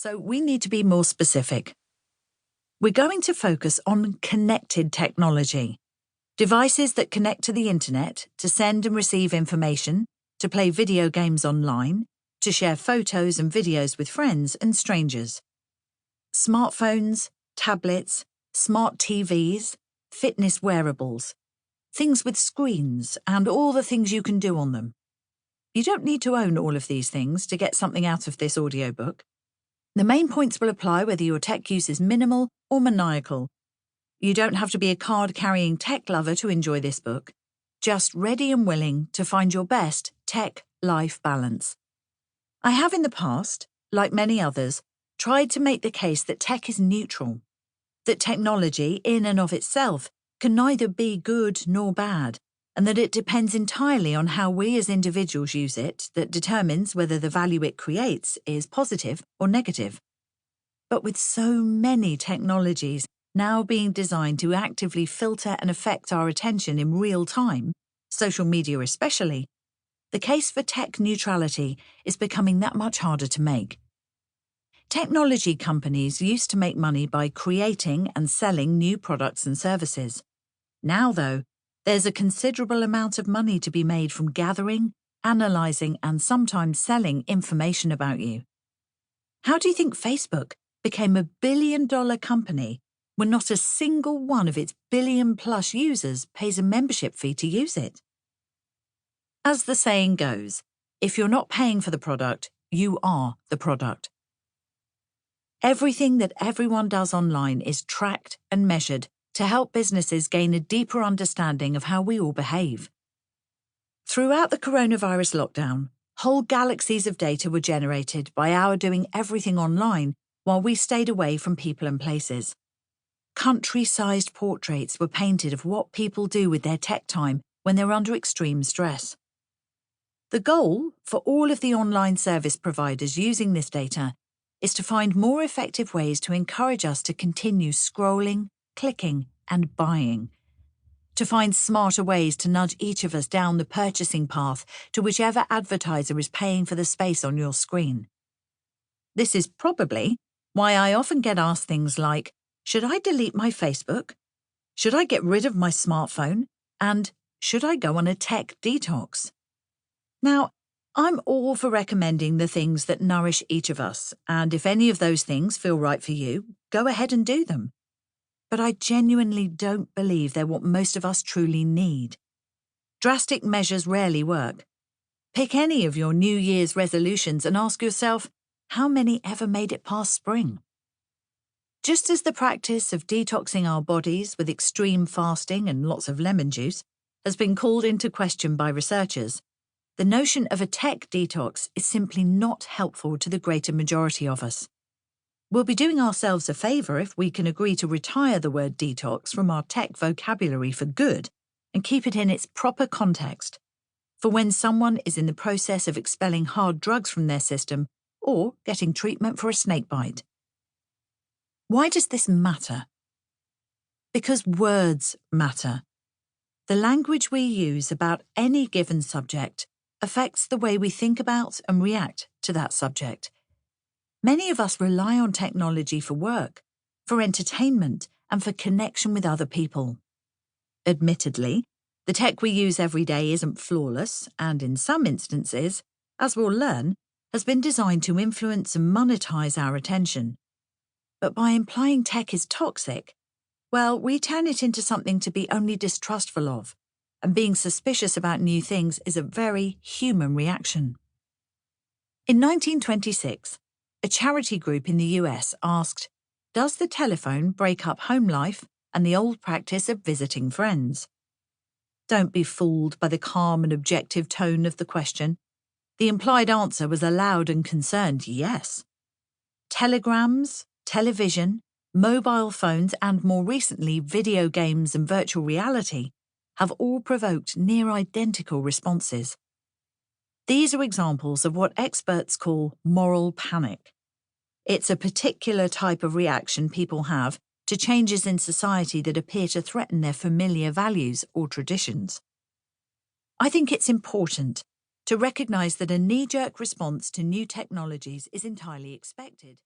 So we need to be more specific. We're going to focus on connected technology. Devices that connect to the internet to send and receive information, to play video games online, to share photos and videos with friends and strangers. Smartphones, tablets, smart TVs, fitness wearables, things with screens and all the things you can do on them. You don't need to own all of these things to get something out of this audiobook. The main points will apply whether your tech use is minimal or maniacal. You don't have to be a card-carrying tech lover to enjoy this book, just ready and willing to find your best tech-life balance. I have in the past, like many others, tried to make the case that tech is neutral, that technology in and of itself can neither be good nor bad, and that it depends entirely on how we as individuals use it that determines whether the value it creates is positive or negative. But with so many technologies now being designed to actively filter and affect our attention in real time, social media especially, the case for tech neutrality is becoming that much harder to make. Technology companies used to make money by creating and selling new products and services. Now, though, there's a considerable amount of money to be made from gathering, analysing, and sometimes selling information about you. How do you think Facebook became a billion-dollar company when not a single one of its billion-plus users pays a membership fee to use it? As the saying goes, if you're not paying for the product, you are the product. Everything that everyone does online is tracked and measured to help businesses gain a deeper understanding of how we all behave. Throughout the coronavirus lockdown, whole galaxies of data were generated by our doing everything online while we stayed away from people and places. Country-sized portraits were painted of what people do with their tech time when they're under extreme stress. The goal for all of the online service providers using this data is to find more effective ways to encourage us to continue scrolling, clicking, and buying. To find smarter ways to nudge each of us down the purchasing path to whichever advertiser is paying for the space on your screen. This is probably why I often get asked things like, should I delete my Facebook? Should I get rid of my smartphone? And should I go on a tech detox? Now, I'm all for recommending the things that nourish each of us, and if any of those things feel right for you, go ahead and do them. But I genuinely don't believe they're what most of us truly need. Drastic measures rarely work. Pick any of your New Year's resolutions and ask yourself, how many ever made it past spring? Just as the practice of detoxing our bodies with extreme fasting and lots of lemon juice has been called into question by researchers, the notion of a tech detox is simply not helpful to the greater majority of us. We'll be doing ourselves a favour if we can agree to retire the word detox from our tech vocabulary for good and keep it in its proper context, for when someone is in the process of expelling hard drugs from their system or getting treatment for a snake bite. Why does this matter? Because words matter. The language we use about any given subject affects the way we think about and react to that subject. Many of us rely on technology for work, for entertainment, and for connection with other people. Admittedly, the tech we use every day isn't flawless and, in some instances, as we'll learn, has been designed to influence and monetize our attention. But by implying tech is toxic, well, we turn it into something to be only distrustful of, and being suspicious about new things is a very human reaction. In 1926, a charity group in the US asked, does the telephone break up home life and the old practice of visiting friends? Don't be fooled by the calm and objective tone of the question. The implied answer was a loud and concerned yes. Telegrams, television, mobile phones, and more recently video games and virtual reality have all provoked near identical responses. These are examples of what experts call moral panic. It's a particular type of reaction people have to changes in society that appear to threaten their familiar values or traditions. I think it's important to recognise that a knee-jerk response to new technologies is entirely expected.